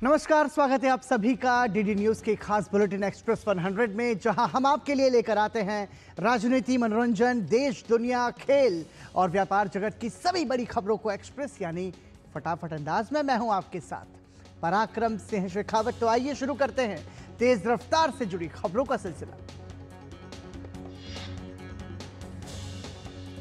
नमस्कार, स्वागत है आप सभी का डीडी न्यूज के खास बुलेटिन एक्सप्रेस 100 में, जहां हम आपके लिए लेकर आते हैं राजनीति, मनोरंजन, देश, दुनिया, खेल और व्यापार जगत की सभी बड़ी खबरों को एक्सप्रेस यानी फटाफट अंदाज में। मैं हूं आपके साथ पराक्रम सिंह शेखावत। तो आइए शुरू करते हैं तेज रफ्तार से जुड़ी खबरों का सिलसिला।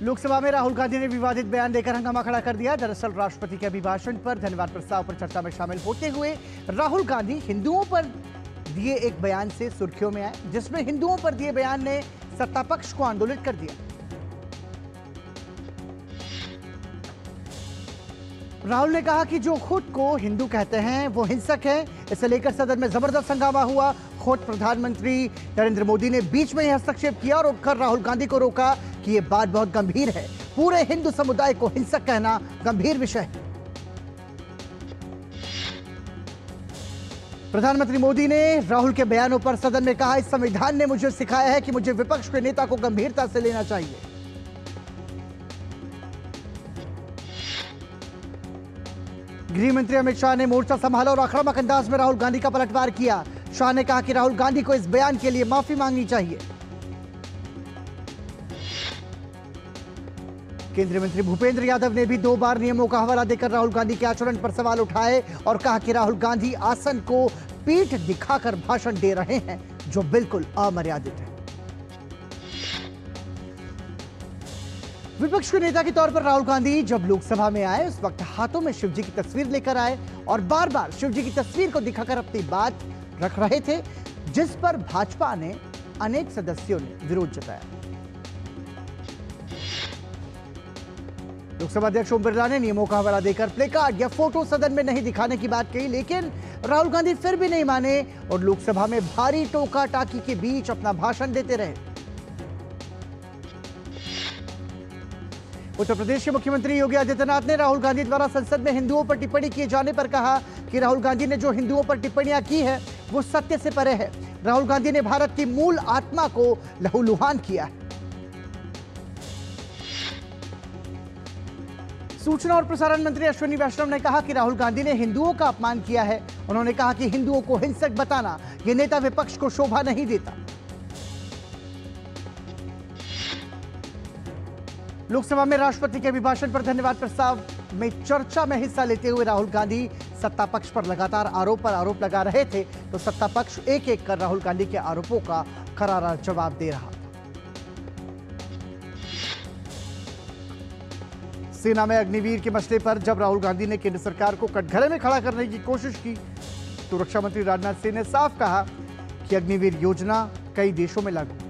लोकसभा में राहुल गांधी ने विवादित बयान देकर हंगामा खड़ा कर दिया। दरअसल राष्ट्रपति के अभिभाषण पर धन्यवाद प्रस्ताव पर चर्चा में शामिल होते हुए राहुल गांधी हिंदुओं पर दिए एक बयान से सुर्खियों में आए, जिसमें हिंदुओं पर दिए बयान ने सत्ता पक्ष को आंदोलित कर दिया। राहुल ने कहा कि जो खुद को हिंदू कहते हैं वो हिंसक है। इसे लेकर सदन में जबरदस्त हंगामा हुआ। खुद प्रधानमंत्री नरेंद्र मोदी ने बीच में ही हस्तक्षेप किया और उठकर राहुल गांधी को रोका कि यह बात बहुत गंभीर है। पूरे हिंदू समुदाय को हिंसक कहना गंभीर विषय है। प्रधानमंत्री मोदी ने राहुल के बयानों पर सदन में कहा, इस संविधान ने मुझे सिखाया है कि मुझे विपक्ष के नेता को गंभीरता से लेना चाहिए। गृह मंत्री अमित शाह ने मोर्चा संभाला और आक्रामक अंदाज में राहुल गांधी का पलटवार किया। शाह ने कहा कि राहुल गांधी को इस बयान के लिए माफी मांगनी चाहिए। केंद्रीय मंत्री भूपेंद्र यादव ने भी 2 बार नियमों का हवाला देकर राहुल गांधी के आचरण पर सवाल उठाए और कहा कि राहुल गांधी आसन को पीठ दिखाकर भाषण दे रहे हैं, जो बिल्कुल अमर्यादित है। विपक्ष के नेता के तौर पर राहुल गांधी जब लोकसभा में आए उस वक्त हाथों में शिवजी की तस्वीर लेकर आए और बार बार शिवजी की तस्वीर को दिखाकर अपनी बात रख रहे थे, जिस पर भाजपा ने अनेक सदस्यों ने विरोध जताया। लोकसभा अध्यक्ष ओम बिरला ने नियमों का हवाला देकर प्लेकार्ड या फोटो सदन में नहीं दिखाने की बात कही, लेकिन राहुल गांधी फिर भी नहीं माने और लोकसभा में भारी टोका टाकी के बीच अपना भाषण देते रहे। उत्तर प्रदेश के मुख्यमंत्री योगी आदित्यनाथ ने राहुल गांधी द्वारा संसद में हिंदुओं पर टिप्पणी किए जाने पर कहा कि राहुल गांधी ने जो हिंदुओं पर टिप्पणियां की है वो सत्य से परे है। राहुल गांधी ने भारत की मूल आत्मा को लहूलुहान किया है। सूचना और प्रसारण मंत्री अश्विनी वैष्णव ने कहा कि राहुल गांधी ने हिंदुओं का अपमान किया है। उन्होंने कहा कि हिंदुओं को हिंसक बताना यह नेता विपक्ष को शोभा नहीं देता। लोकसभा में राष्ट्रपति के अभिभाषण पर धन्यवाद प्रस्ताव में चर्चा में हिस्सा लेते हुए राहुल गांधी सत्ता पक्ष पर लगातार आरोप पर आरोप लगा रहे थे, तो सत्ता पक्ष एक एक कर राहुल गांधी के आरोपों का करारा जवाब दे रहा था। सेना में अग्निवीर के मसले पर जब राहुल गांधी ने केंद्र सरकार को कटघरे में खड़ा करने की कोशिश की तो रक्षा मंत्री राजनाथ सिंह ने साफ कहा कि अग्निवीर योजना कई देशों में लागू।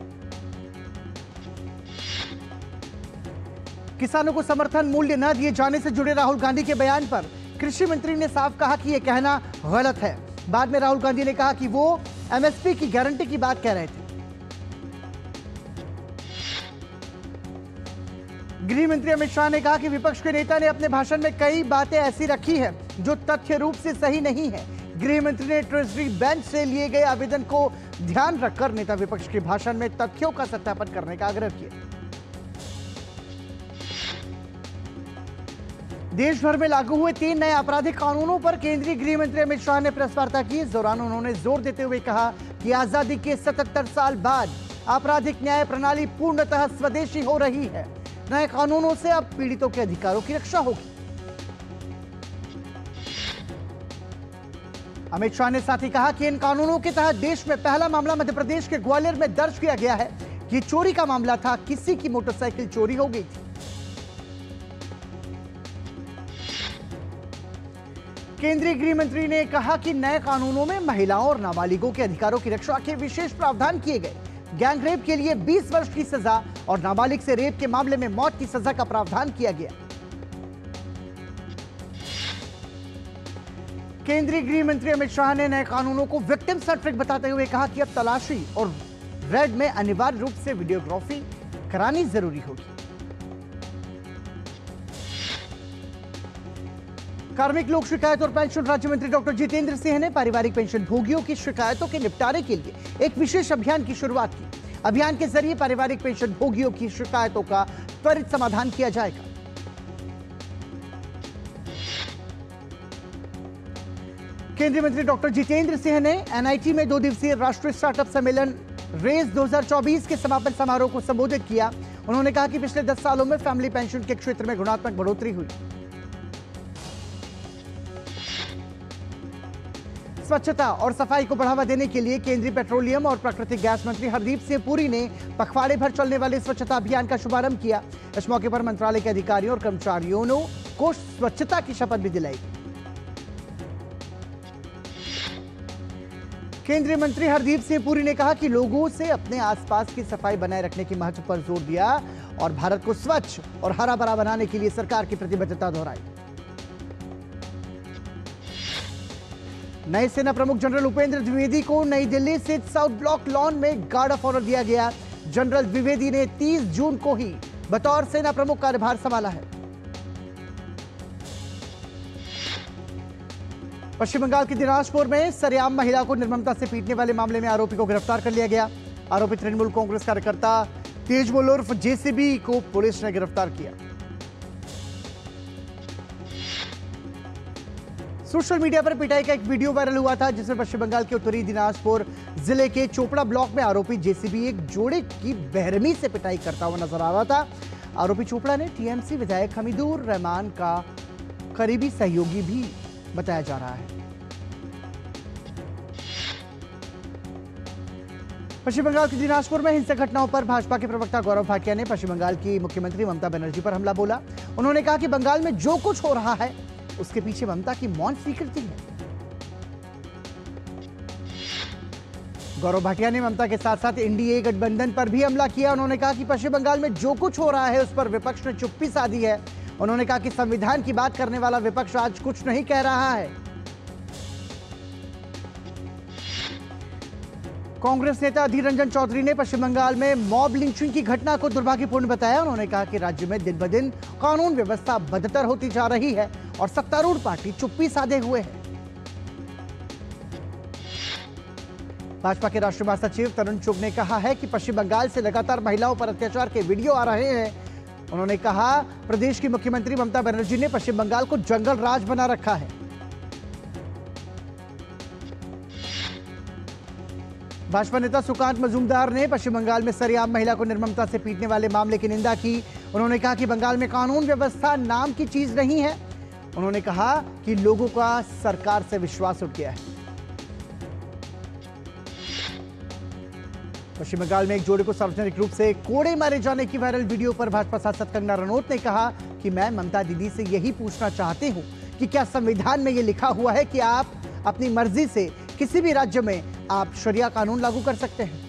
किसानों को समर्थन मूल्य न दिए जाने से जुड़े राहुल गांधी के बयान पर कृषि मंत्री ने साफ कहा कि यह कहना गलत है। बाद में राहुल गांधी ने कहा कि वो एमएसपी की गारंटी की बात कह रहे थे। गृह मंत्री अमित शाह ने कहा कि विपक्ष के नेता ने अपने भाषण में कई बातें ऐसी रखी है जो तथ्य रूप से सही नहीं है। गृह मंत्री ने ट्रेजरी बेंच से लिए गए आवेदन को ध्यान रखकर नेता विपक्ष के भाषण में तथ्यों का सत्यापन करने का आग्रह किया। देश भर में लागू हुए 3 नए आपराधिक कानूनों पर केंद्रीय गृह मंत्री अमित शाह ने प्रेस वार्ता की। इस दौरान उन्होंने जोर देते हुए कहा कि आजादी के 77 साल बाद आपराधिक न्याय प्रणाली पूर्णतः स्वदेशी हो रही है। नए कानूनों से अब पीड़ितों के अधिकारों की रक्षा होगी। अमित शाह ने साथ ही कहा कि इन कानूनों के तहत देश में पहला मामला मध्य प्रदेश के ग्वालियर में दर्ज किया गया है। ये चोरी का मामला था, किसी की मोटरसाइकिल चोरी हो गई थी। केंद्रीय गृह मंत्री ने कहा कि नए कानूनों में महिलाओं और नाबालिगों के अधिकारों की रक्षा के विशेष प्रावधान किए गए। गैंग रेप के लिए 20 वर्ष की सजा और नाबालिग से रेप के मामले में मौत की सजा का प्रावधान किया गया। केंद्रीय गृह मंत्री अमित शाह ने नए कानूनों को विक्टिम सेंट्रिक बताते हुए कहा कि अब तलाशी और रेड में अनिवार्य रूप से वीडियोग्राफी करानी जरूरी होगी। कार्मिक लोक शिकायत और पेंशन राज्य मंत्री डॉक्टर जितेंद्र सिंह ने पारिवारिक पेंशन भोगियों की शिकायतों के निपटारे के लिए एक विशेष अभियान की शुरुआत की। अभियान के जरिए पारिवारिक पेंशन भोगियों की शिकायतों का त्वरित समाधान किया जाएगा। केंद्रीय मंत्री डॉक्टर जितेंद्र सिंह ने एनआईटी में 2 दिवसीय राष्ट्रीय स्टार्टअप सम्मेलन रेस 2024 के समापन समारोह को संबोधित किया। उन्होंने कहा कि पिछले 10 सालों में फैमिली पेंशन के क्षेत्र में गुणात्मक बढ़ोतरी हुई। स्वच्छता और सफाई को बढ़ावा देने के लिए केंद्रीय पेट्रोलियम और प्राकृतिक गैस मंत्री हरदीप सिंह पुरी ने पखवाड़े भर चलने वाले स्वच्छता अभियान का शुभारंभ किया। इस मौके पर मंत्रालय के अधिकारियों और कर्मचारियों को स्वच्छता की शपथ भी दिलाई। केंद्रीय मंत्री हरदीप सिंह पुरी ने कहा कि लोगों से अपने आसपास की सफाई बनाए रखने के महत्व पर जोर दिया और भारत को स्वच्छ और हरा भरा बनाने के लिए सरकार की प्रतिबद्धता दोहराई। नए सेना प्रमुख जनरल उपेंद्र द्विवेदी को नई दिल्ली स्थित साउथ ब्लॉक लॉन में गार्ड ऑफ ऑनर दिया गया। जनरल द्विवेदी ने 30 जून को ही बतौर सेना प्रमुख कार्यभार संभाला है। पश्चिम बंगाल के दिनाजपुर में सरेआम महिला को निर्ममता से पीटने वाले मामले में आरोपी को गिरफ्तार कर लिया गया। आरोपी तृणमूल कांग्रेस कार्यकर्ता तेजमल उर्फ जेसीबी को पुलिस ने गिरफ्तार किया। सोशल मीडिया पर पिटाई का एक वीडियो वायरल हुआ था, जिसमें पश्चिम बंगाल के उत्तरी दिनाजपुर जिले के चोपड़ा ब्लॉक में आरोपी जेसीबी एक जोड़े की बेरहमी से पिटाई करता हुआ नजर आ रहा था। आरोपी चोपड़ा ने टीएमसी विधायक हमीदुर रहमान का करीबी सहयोगी भी बताया जा रहा है। पश्चिम बंगाल के दिनाजपुर में हिंसक घटनाओं पर भाजपा के प्रवक्ता गौरव भाटिया ने पश्चिम बंगाल की मुख्यमंत्री ममता बनर्जी पर हमला बोला। उन्होंने कहा कि बंगाल में जो कुछ हो रहा है उसके पीछे ममता की मौन स्वीकृति है। गौरव भाटिया ने ममता के साथ साथ एनडीए गठबंधन पर भी हमला किया। उन्होंने कहा कि पश्चिम बंगाल में जो कुछ हो रहा है उस पर विपक्ष ने चुप्पी साधी है। उन्होंने कहा कि संविधान की बात करने वाला विपक्ष आज कुछ नहीं कह रहा है। कांग्रेस नेता अधीर रंजन चौधरी ने पश्चिम बंगाल में मॉब लिंचिंग की घटना को दुर्भाग्यपूर्ण बताया। उन्होंने कहा कि राज्य में दिन ब दिन कानून व्यवस्था बदतर होती जा रही है और सत्तारूढ़ पार्टी चुप्पी साधे हुए है। भाजपा के राष्ट्रीय महासचिव तरुण चुग ने कहा है कि पश्चिम बंगाल से लगातार महिलाओं पर अत्याचार के वीडियो आ रहे हैं। उन्होंने कहा प्रदेश की मुख्यमंत्री ममता बनर्जी ने पश्चिम बंगाल को जंगल राज बना रखा है। भाजपा नेता सुकांत मजूमदार ने पश्चिम बंगाल में सरेआम महिला को निर्ममता से पीटने वाले मामले की निंदा की। उन्होंने कहा कि बंगाल में कानून व्यवस्था नाम की चीज नहीं है। उन्होंने कहा कि लोगों का सरकार से विश्वास उठ गया है। पश्चिम बंगाल में एक जोड़े को सार्वजनिक रूप से कोड़े मारे जाने की वायरल वीडियो पर भाजपा सांसद कंगना रनौत ने कहा कि मैं ममता दीदी से यही पूछना चाहती हूं कि क्या संविधान में यह लिखा हुआ है कि आप अपनी मर्जी से किसी भी राज्य में आप शरिया कानून लागू कर सकते हैं।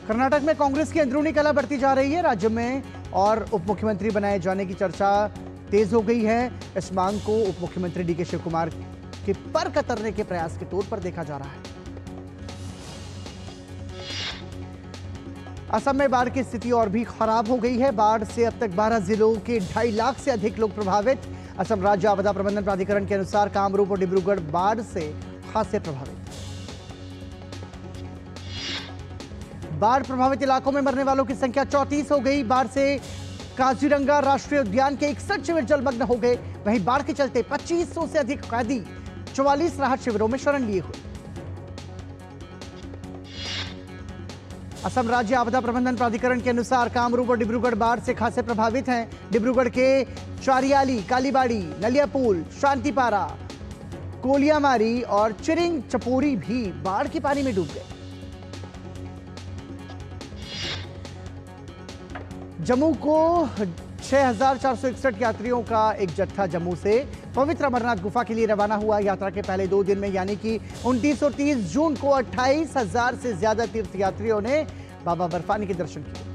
कर्नाटक में कांग्रेस की अंदरूनी कलह बढ़ती जा रही है। राज्य में और उप मुख्यमंत्री बनाए जाने की चर्चा तेज हो गई है। इस मांग को उप मुख्यमंत्री डीके शिव कुमार के पर कतरने के प्रयास के तौर पर देखा जा रहा है। असम में बाढ़ की स्थिति और भी खराब हो गई है। बाढ़ से अब तक 12 जिलों के 2.5 लाख से अधिक लोग प्रभावित। असम राज्य आपदा प्रबंधन प्राधिकरण के अनुसार कामरूप और डिब्रूगढ़ बाढ़ से खासे प्रभावित। बाढ़ प्रभावित इलाकों में मरने वालों की संख्या 34 हो गई। बाढ़ से काजीरंगा राष्ट्रीय उद्यान के 61 शिविर जलमग्न हो गए। वहीं बाढ़ के चलते 2500 से अधिक कैदी 44 राहत शिविरों में शरण लिए हुए। असम राज्य आपदा प्रबंधन प्राधिकरण के अनुसार कामरूप और डिब्रूगढ़ बाढ़ से खासे प्रभावित हैं। डिब्रूगढ़ के चारियाली, कालीबाड़ी, नलियापुल, शांतिपारा, कोलियामारी और चिरिंग चपोरी भी बाढ़ के पानी में डूब गए। जम्मू को 6,461 यात्रियों का एक जत्था जम्मू से पवित्र अमरनाथ गुफा के लिए रवाना हुआ। यात्रा के पहले 2 दिन में यानी कि 29 और 30 जून को 28,000 से ज्यादा तीर्थयात्रियों ने बाबा बर्फानी के दर्शन किए।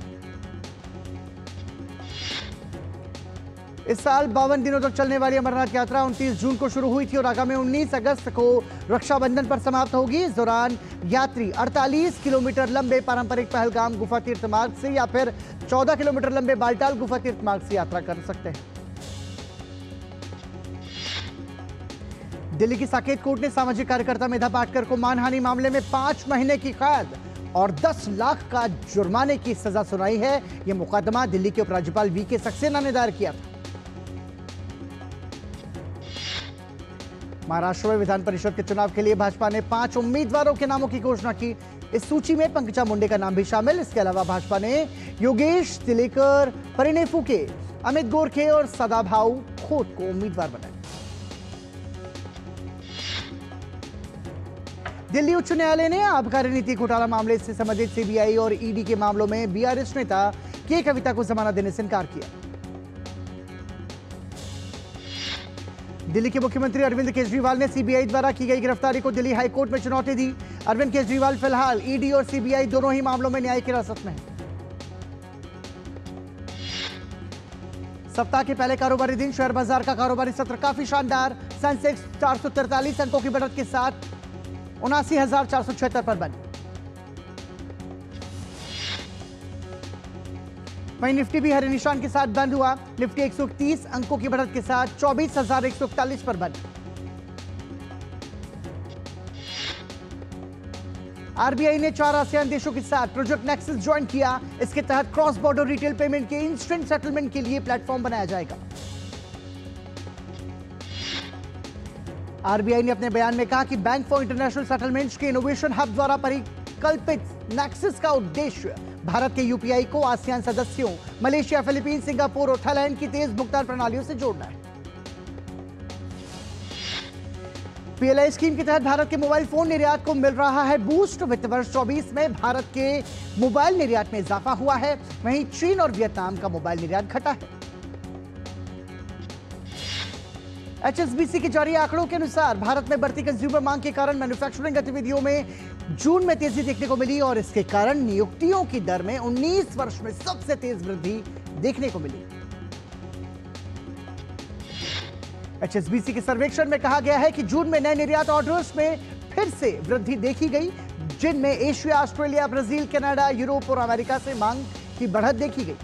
इस साल 52 दिनों तक चलने वाली अमरनाथ यात्रा 29 जून को शुरू हुई थी और आगामी 19 अगस्त को रक्षाबंधन पर समाप्त होगी। इस दौरान यात्री 48 किलोमीटर लंबे पारंपरिक पहलगाम गुफा तीर्थ मार्ग से या फिर 14 किलोमीटर लंबे बालटाल गुफा तीर्थ मार्ग से यात्रा कर सकते हैं। दिल्ली की साकेत कोर्ट ने सामाजिक कार्यकर्ता मेधा पाटकर को मानहानि मामले में 5 महीने की कैद और 10 लाख का जुर्माने की सजा सुनाई है। यह मुकदमा दिल्ली के उपराज्यपाल वीके सक्सेना ने दायर किया था। महाराष्ट्र में विधान परिषद के चुनाव के लिए भाजपा ने 5 उम्मीदवारों के नामों की घोषणा की। इस सूची में पंकजा मुंडे का नाम भी शामिल। इसके अलावा भाजपा ने योगेश तिलेकर, परिणय फुके, अमित गोरखे और सदाभाऊ खोत को उम्मीदवार बनाया। दिल्ली उच्च न्यायालय ने आबकारी नीति घोटाला मामले से संबंधित सीबीआई और ईडी के मामलों में बीआरएस नेता के कविता को जमानत देने से इनकार किया। दिल्ली के मुख्यमंत्री अरविंद केजरीवाल ने सीबीआई द्वारा की गई गिरफ्तारी को दिल्ली हाईकोर्ट में चुनौती दी। अरविंद केजरीवाल फिलहाल ईडी और सीबीआई दोनों ही मामलों में न्यायिक हिरासत में हैं। सप्ताह के पहले कारोबारी दिन शेयर बाजार का कारोबारी सत्र काफी शानदार। सेंसेक्स 443 अंकों की बढ़त के साथ 79,476 पर बंद। वहीं निफ्टी भी हरे निशान के साथ बंद हुआ। निफ्टी 130 अंकों की बढ़त के साथ 24,141 पर बंद। आरबीआई ने 4 आसियान देशों के साथ प्रोजेक्ट नेक्सस ज्वाइन किया। इसके तहत क्रॉस बॉर्डर रिटेल पेमेंट के इंस्टेंट सेटलमेंट के लिए प्लेटफॉर्म बनाया जाएगा। आरबीआई ने अपने बयान में कहा कि बैंक फॉर इंटरनेशनल सेटलमेंट्स के इनोवेशन हब द्वारा परिकल्पित नेक्सस का उद्देश्य भारत के यूपीआई को आसियान सदस्यों मलेशिया, फिलीपींस, सिंगापुर और थाईलैंड की तेज भुगतान प्रणालियों से जोड़ना है। पीएलआई स्कीम के तहत भारत के मोबाइल फोन निर्यात को मिल रहा है बूस्ट। वित्त वर्ष 24 में भारत के मोबाइल निर्यात में इजाफा हुआ है। वहीं चीन और वियतनाम का मोबाइल निर्यात घटा है। एचएसबीसी के जारी आंकड़ों के अनुसार भारत में बढ़ती कंज्यूमर मांग के कारण मैन्युफैक्चरिंग गतिविधियों में जून में तेजी देखने को मिली और इसके कारण नियुक्तियों की दर में 19 वर्ष में सबसे तेज वृद्धि देखने को मिली। एचएसबीसी के सर्वेक्षण में कहा गया है कि जून में नए निर्यात ऑर्डर्स में फिर से वृद्धि देखी गई, जिनमें Asia, Australia, Brazil, Canada, Europe और अमेरिका से मांग की बढ़त देखी गई।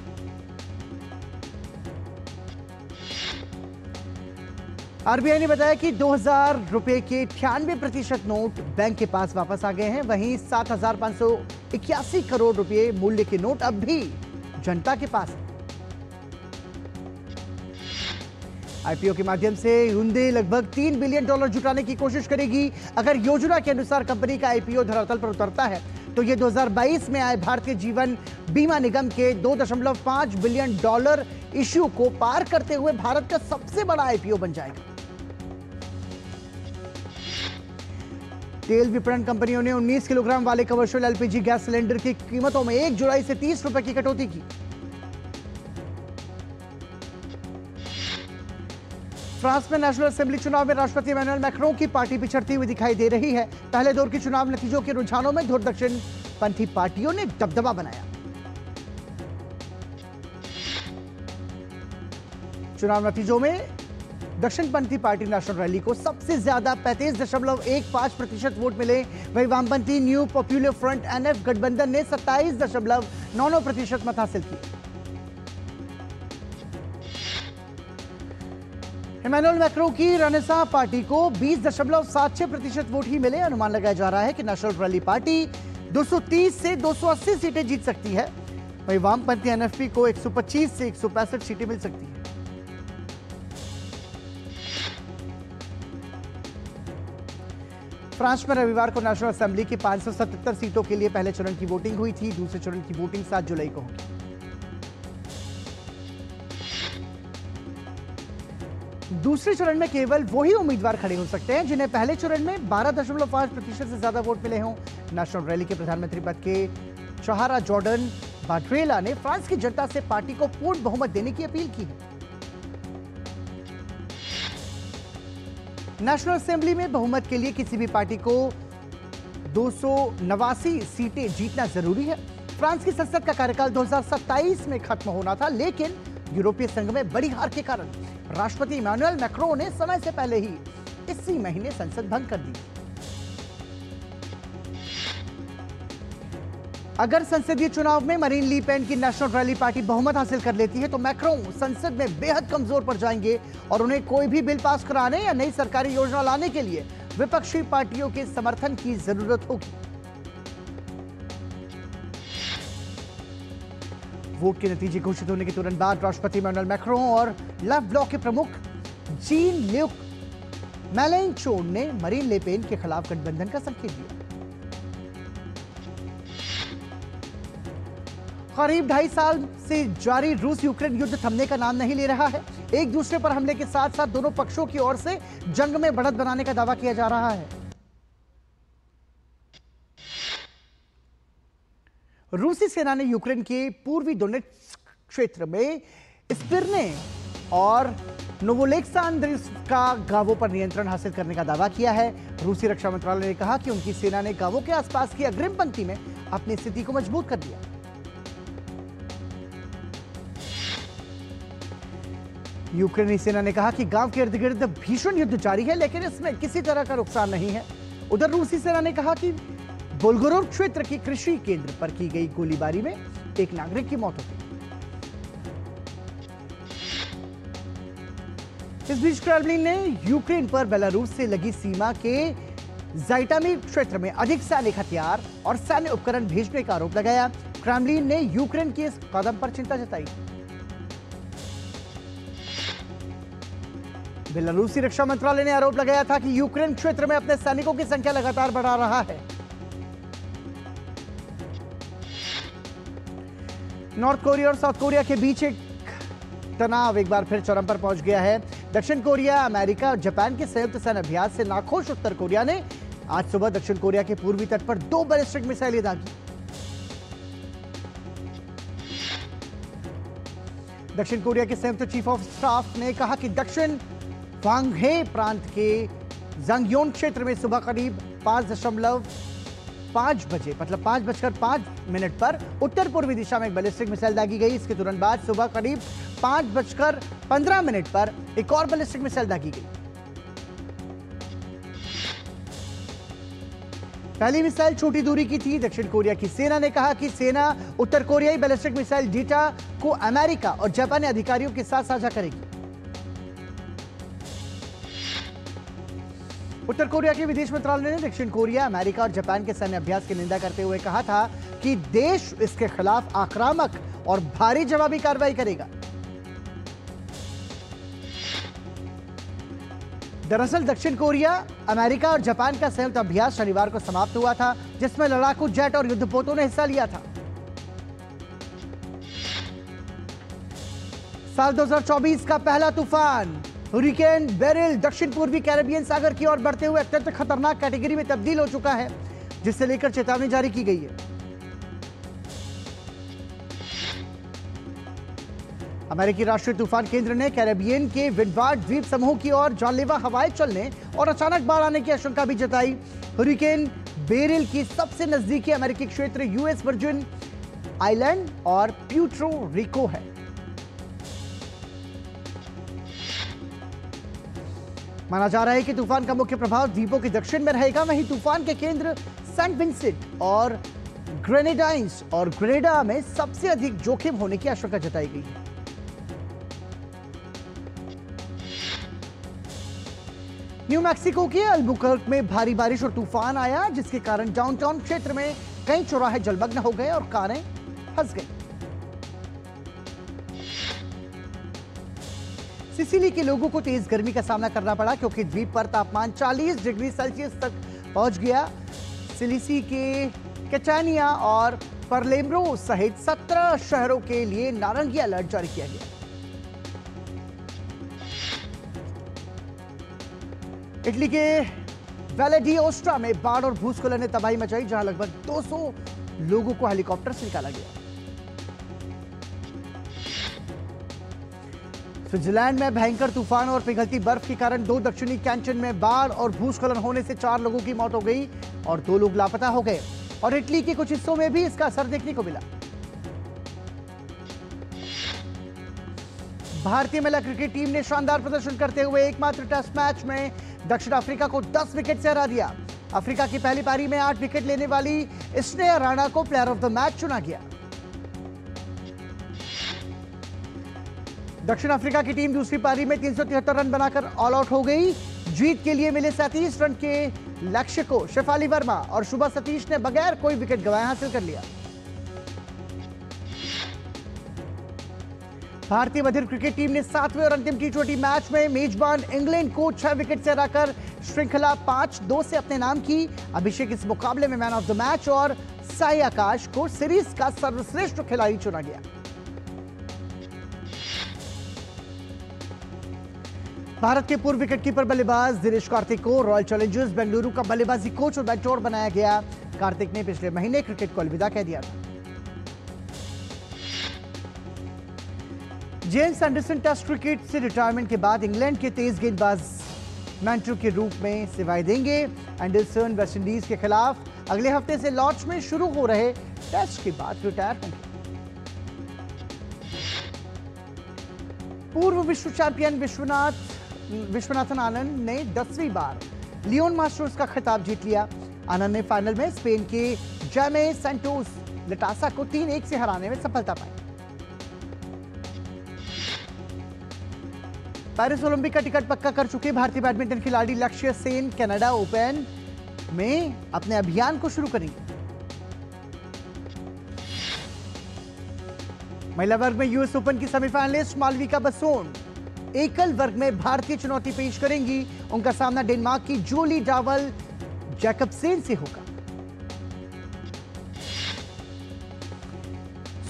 आरबीआई ने बताया कि 2000 रुपए के 98% नोट बैंक के पास वापस आ गए हैं। वहीं 7,581 करोड़ रुपए मूल्य के नोट अब भी जनता के पास हैं। आईपीओ के माध्यम से Hyundai लगभग $3 बिलियन जुटाने की कोशिश करेगी। अगर योजना के अनुसार कंपनी का आईपीओ धरातल पर उतरता है तो यह 2022 में आए भारतीय जीवन बीमा निगम के $2.5 बिलियन इश्यू को पार करते हुए भारत का सबसे बड़ा आईपीओ बन जाएगा। तेल विपणन कंपनियों ने 19 किलोग्राम वाले कमर्शियल एलपीजी गैस सिलेंडर की कीमतों में 1 जुलाई से 30 रुपए की कटौती की। फ्रांस में नेशनल असेंबली चुनाव में राष्ट्रपति इमैनुअल मैक्रों की पार्टी पिछड़ती हुई दिखाई दे रही है। पहले दौर के चुनाव नतीजों के रुझानों में धुर दक्षिणपंथी पार्टियों ने दबदबा बनाया। चुनाव नतीजों में दक्षिणपंथी पार्टी नेशनल रैली को सबसे ज्यादा 35.15% वोट मिले। वहीं वामपंथी न्यू पॉपुलर फ्रंट एनएफ गठबंधन ने 27.99% मत हासिल किए। इमैनुअल मैक्रों की रेनेसां पार्टी को 20.76% वोट ही मिले। अनुमान लगाया जा रहा है कि नेशनल रैली पार्टी 230 से 280 सीटें जीत सकती है। वहीं वामपंथी एनएफपी को 125 से 165 सीटें मिल सकती हैं। फ्रांस में रविवार को नेशनल असेंबली की 577 सीटों के लिए पहले चरण की वोटिंग हुई थी। दूसरे चरण की वोटिंग 7 जुलाई को होगी। दूसरे चरण में केवल वही उम्मीदवार खड़े हो सकते हैं जिन्हें पहले चरण में 12.5% से ज्यादा वोट मिले हों। नेशनल रैली के प्रधानमंत्री पद के चौहारा जॉर्डन बाड्रेला ने फ्रांस की जनता से पार्टी को पूर्ण बहुमत देने की अपील की है। नेशनल असेंबली में बहुमत के लिए किसी भी पार्टी को 289 सीटें जीतना जरूरी है। फ्रांस की संसद का कार्यकाल 2027 में खत्म होना था, लेकिन यूरोपीय संघ में बड़ी हार के कारण राष्ट्रपति इमैनुअल मैक्रों ने समय से पहले ही इसी महीने संसद भंग कर दी। अगर संसदीय चुनाव में मरीन ली पेन की नेशनल रैली पार्टी बहुमत हासिल कर लेती है तो मैक्रों संसद में बेहद कमजोर पड़ जाएंगे और उन्हें कोई भी बिल पास कराने या नई सरकारी योजना लाने के लिए विपक्षी पार्टियों के समर्थन की जरूरत होगी। वोट के नतीजे घोषित होने के तुरंत बाद राष्ट्रपति इमैनुअल मैक्रों और लेफ्ट ब्लॉक के प्रमुख जीन ल्यूक मेलैंचोन ने मरीन ले पेन के खिलाफ गठबंधन का संकेत दिया। करीब 2.5 साल से जारी रूस यूक्रेन युद्ध थमने का नाम नहीं ले रहा है। एक दूसरे पर हमले के साथ साथ दोनों पक्षों की ओर से जंग में बढ़त बनाने का दावा किया जा रहा है। रूसी सेना ने यूक्रेन के पूर्वी दोनेत्स्क क्षेत्र में स्पिरने और नोवोलेक्सांद्रिस्का गांवों पर नियंत्रण हासिल करने का दावा किया है। रूसी रक्षा मंत्रालय ने कहा कि उनकी सेना ने गांवों के आसपास की अग्रिम पंक्ति में अपनी स्थिति को मजबूत कर दिया। यूक्रेनी सेना ने कहा कि गांव के इर्द गिर्द भीषण युद्ध जारी है, लेकिन इसमें किसी तरह का नुकसान नहीं है। उधर रूसी सेना ने कहा कि बोल्गोरोड क्षेत्र के कृषि केंद्र पर की गई गोलीबारी में एक नागरिक की मौत हो गई। इस बीच क्रेमलिन ने यूक्रेन पर बेलारूस से लगी सीमा के ज़ाइटामीर क्षेत्र में अधिक सैनिक हथियार और सैन्य उपकरण भेजने का आरोप लगाया। क्रेमलिन ने यूक्रेन के इस कदम पर चिंता जताई। बेलारूसी रक्षा मंत्रालय ने आरोप लगाया था कि यूक्रेन क्षेत्र में अपने सैनिकों की संख्या लगातार बढ़ा रहा है। नॉर्थ कोरिया और साउथ कोरिया के बीच एक तनाव एक बार फिर चरम पर पहुंच गया है। दक्षिण कोरिया, अमेरिका और जापान के संयुक्त सैन्य अभ्यास से नाखुश उत्तर कोरिया ने आज सुबह दक्षिण कोरिया के पूर्वी तट पर 2 बैलिस्टिक मिसाइलें दागी। दक्षिण कोरिया के संयुक्त चीफ ऑफ स्टाफ ने कहा कि दक्षिण वांगहे प्रांत के जंगयोन क्षेत्र में सुबह करीब 5:05 बजे मतलब 5:05 पर उत्तर पूर्वी दिशा में एक बैलिस्टिक मिसाइल दागी गई। इसके तुरंत बाद सुबह करीब 5:15 पर एक और बैलिस्टिक मिसाइल दागी गई। पहली मिसाइल छोटी दूरी की थी। दक्षिण कोरिया की सेना ने कहा कि सेना उत्तर कोरियाई बैलिस्टिक मिसाइल डेटा को अमेरिका और जापानी अधिकारियों के साथ साझा करेगी। उत्तर कोरिया के विदेश मंत्रालय ने दक्षिण कोरिया, अमेरिका और जापान के सैन्य अभ्यास की निंदा करते हुए कहा था कि देश इसके खिलाफ आक्रामक और भारी जवाबी कार्रवाई करेगा। दरअसल दक्षिण कोरिया, अमेरिका और जापान का संयुक्त अभ्यास शनिवार को समाप्त हुआ था, जिसमें लड़ाकू जेट और युद्धपोतों ने हिस्सा लिया था। साल 2024 का पहला तूफान हुरिकेन बेरिल दक्षिण पूर्वी कैरेबियन सागर की ओर बढ़ते हुए अत्यंत खतरनाक कैटेगरी में तब्दील हो चुका है, जिसे लेकर चेतावनी जारी की गई है। अमेरिकी राष्ट्रीय तूफान केंद्र ने कैरेबियन के विंडवार्ड द्वीप समूह की ओर जानलेवा हवाएं चलने और अचानक बाढ़ आने की आशंका भी जताई। हुरिकेन बेरिल की सबसे नजदीकी अमेरिकी क्षेत्र यूएस वर्जिन आइलैंड और प्यूर्टो रिको है। माना जा रहा है कि तूफान का मुख्य प्रभाव द्वीपों के दक्षिण में रहेगा। वहीं तूफान के केंद्र सेंट विंसेंट और ग्रेनेडाइंस और ग्रेनेडा में सबसे अधिक जोखिम होने की आशंका जताई गई है। न्यू मैक्सिको के अल्बुकर्क में भारी बारिश और तूफान आया, जिसके कारण डाउनटाउन क्षेत्र में कई चौराहे जलमग्न हो गए और कारें फंस गई। सिसिली के लोगों को तेज गर्मी का सामना करना पड़ा, क्योंकि द्वीप पर तापमान 40 डिग्री सेल्सियस तक पहुंच गया। सिलिसी के कैटानिया और परलेम्ब्रो सहित 17 शहरों के लिए नारंगी अलर्ट जारी किया गया। इटली के वैले d'Aosta में बाढ़ और भूस्खलन ने तबाही मचाई, जहां लगभग 200 लोगों को हेलीकॉप्टर से निकाला गया। स्विट्जरलैंड में भयंकर तूफान और पिघलती बर्फ के कारण 2 दक्षिणी कैंटन में बाढ़ और भूस्खलन होने से 4 लोगों की मौत हो गई और 2 लोग लापता हो गए, और इटली के कुछ हिस्सों में भी इसका असर देखने को मिला। भारतीय महिला क्रिकेट टीम ने शानदार प्रदर्शन करते हुए एकमात्र टेस्ट मैच में दक्षिण अफ्रीका को 10 विकेट से हरा दिया। अफ्रीका की पहली पारी में 8 विकेट लेने वाली स्नेहा राणा को प्लेयर ऑफ द मैच चुना गया। दक्षिण अफ्रीका की टीम दूसरी पारी में 373 रन बनाकर ऑल आउट हो गई। जीत के लिए मिले 37 रन के लक्ष्य को शेफाली वर्मा और शुभा सतीश ने बगैर कोई विकेट गंवाए हासिल कर लिया। भारतीय महिला क्रिकेट टीम ने 7वें और अंतिम टी20 मैच में मेजबान इंग्लैंड को 6 विकेट से हराकर श्रृंखला 5-2 से अपने नाम की। अभिषेक इस मुकाबले में मैन ऑफ द मैच और साई आकाश को सीरीज का सर्वश्रेष्ठ खिलाड़ी चुना गया। भारत के पूर्व विकेटकीपर बल्लेबाज दिनेश कार्तिक को रॉयल चैलेंजर्स बेंगलुरु का बल्लेबाजी कोच और मेंटोर बनाया गया। कार्तिक ने पिछले महीने क्रिकेट को अलविदा कह दिया था। जेम्स एंडरसन टेस्ट क्रिकेट से रिटायरमेंट के बाद इंग्लैंड के तेज गेंदबाज मेंटर के रूप में सेवाएं देंगे। एंडरसन वेस्टइंडीज के खिलाफ अगले हफ्ते से लॉर्ड्स में शुरू हो रहे टेस्ट के बाद रिटायर होंगे। पूर्व विश्व चैंपियन विश्वनाथन आनंद ने 10वीं बार लियोन मास्टर्स का खिताब जीत लिया। आनंद ने फाइनल में स्पेन के जामे सेंटोस लटासा को 3-1 से हराने में सफलता पाई। पेरिस ओलंपिक का टिकट पक्का कर चुके भारतीय बैडमिंटन खिलाड़ी लक्ष्य सेन कनाडा ओपन में अपने अभियान को शुरू करेंगे। महिला वर्ग में यूएस ओपन की सेमीफाइनलिस्ट मालविका बसोन एकल वर्ग में भारतीय चुनौती पेश करेंगी। उनका सामना डेनमार्क की जोली डावल जैकबसेन से होगा।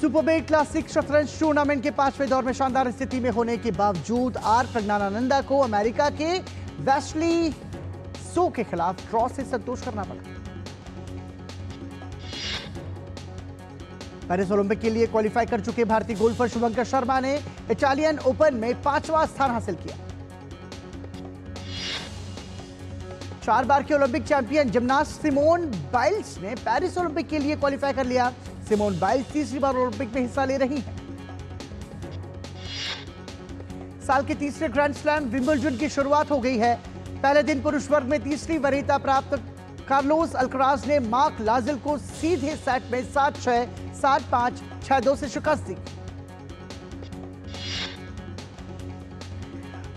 सुपर 8 क्लासिक शतरंज टूर्नामेंट के 5वें दौर में शानदार स्थिति में होने के बावजूद आर प्रज्ञानानंदा को अमेरिका के वेस्ली सो के खिलाफ ड्रॉ से संतोष करना पड़ा। पेरिस ओलंपिक के लिए क्वालिफाई कर चुके भारतीय गोल्फर शुभंकर शर्मा ने इटालियन ओपन में 5वां स्थान हासिल किया। 4 बार के Olympic champion gymnast Simone Biles ने पेरिस ओलंपिक के लिए क्वालिफाई कर लिया। सिमोन बाइल्स तीसरी बार ओलंपिक में हिस्सा ले रही हैं। साल के तीसरे ग्रैंड स्लैम विंबलडन की शुरुआत हो गई है। पहले दिन पुरुष वर्ग में तीसरी वरीयता प्राप्त कार्लोस अल्कराज ने मार्क लाजिल को सीधे सेट में 7-6, 7-5, 6-2 से शिकस्त दी।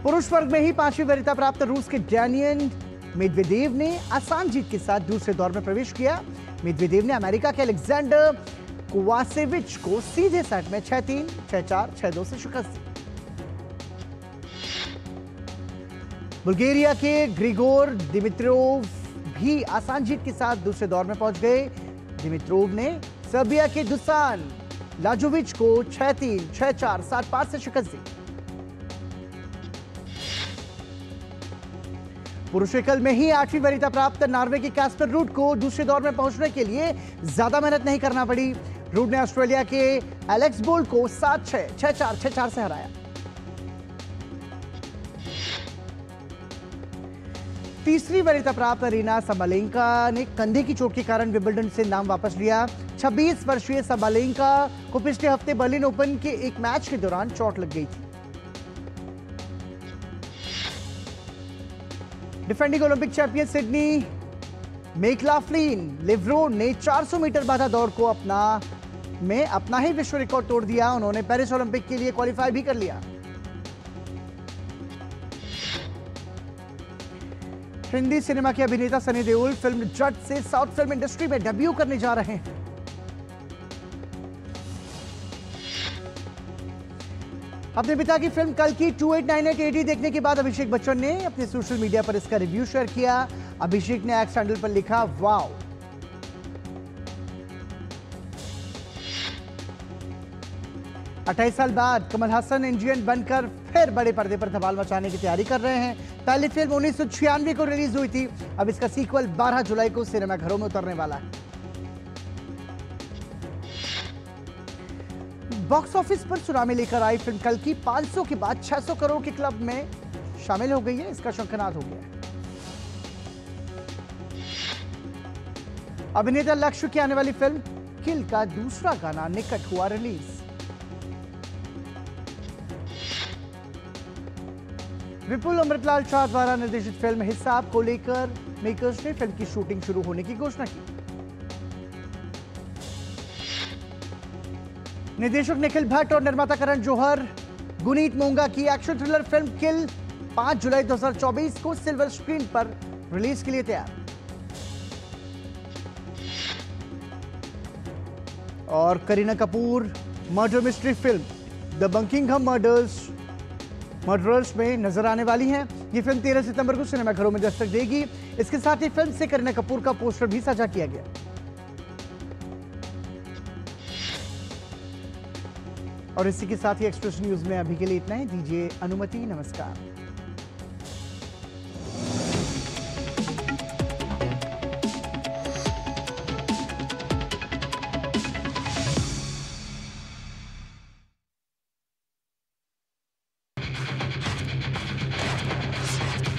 पुरुष वर्ग में ही 5वीं वरीयता प्राप्त रूस के डैनियल मेदवेदेव ने आसान जीत के साथ दूसरे दौर में प्रवेश किया। मेदवेदेव ने अमेरिका के अलेक्जेंडर कोवासेविच को सीधे सेट में 6-3, 6-4, 6-2 से शिकस्त दी। बुल्गारिया के ग्रिगोर दिमित्रोव भी आसान जीत के साथ दूसरे दौर में पहुंच गए। दिमित्रोव ने सर्बिया के दुसान लाजोविच को 6-3, 6-4, 7-5 से शिकस्त दी। पुरुष एकल में ही 8वीं वरीयता प्राप्त नॉर्वे के कैस्पर रूड को दूसरे दौर में पहुंचने के लिए ज्यादा मेहनत नहीं करना पड़ी। रूड ने ऑस्ट्रेलिया के एलेक्स बोल्ट को 7-6, 6-4, 6-4 से हराया। तीसरी वरीयता प्राप्त रीना साबालेंका ने कंधे की चोट के कारण विंबलडन से नाम वापस लिया। 26 वर्षीय साबालेंका को पिछले हफ्ते बर्लिन ओपन के एक मैच के दौरान चोट लग गई थी। डिफेंडिंग ओलंपिक चैंपियन सिडनी मैकलाफ्लिन लिवरो ने 400 मीटर बाधा दौड़ को अपना ही विश्व रिकॉर्ड तोड़ दिया। उन्होंने पेरिस ओलंपिक के लिए क्वालिफाई भी कर लिया। हिंदी सिनेमा के अभिनेता सनी देओल फिल्म जट से साउथ फिल्म इंडस्ट्री में डेब्यू करने जा रहे हैं। अपने पिता की फिल्म कल की 289880 देखने के बाद अभिषेक बच्चन ने अपने सोशल मीडिया पर इसका रिव्यू शेयर किया। अभिषेक ने एक्स हैंडल पर लिखा, वाओ। अट्ठाईस साल बाद कमल हसन इंडियन बनकर फिर बड़े पर्दे पर धमाल मचाने की तैयारी कर रहे हैं। पहली फिल्म 1996 को रिलीज हुई थी। अब इसका सीक्वल 12 जुलाई को सिनेमाघरों में उतरने वाला है। बॉक्स ऑफिस पर सुनामी लेकर आई फिल्म कल की 500 के बाद 600 करोड़ के क्लब में शामिल हो गई है। इसका शंखनाद हो गया है। अभिनेता लक्ष्य की आने वाली फिल्म किल का दूसरा गाना निकट हुआ रिलीज। विपुल अमृतलाल शाह द्वारा निर्देशित फिल्म हिसाब को लेकर मेकर्स ने फिल्म की शूटिंग शुरू होने की घोषणा की। निर्देशक निखिल भट्ट और निर्माता करण जौहर गुनीत मोंगा की एक्शन थ्रिलर फिल्म किल 5 जुलाई 2024 को सिल्वर स्क्रीन पर रिलीज के लिए तैयार। और Kareena Kapoor murder mystery film the Buckingham murders में नजर आने वाली हैं। ये फिल्म 13 सितंबर को सिनेमाघरों में दस्तक देगी। इसके साथ ही फिल्म से करीना कपूर का पोस्टर भी साझा किया गया। और इसी के साथ ही एक्सप्रेस न्यूज में अभी के लिए इतना ही। दीजिए अनुमति। नमस्कार।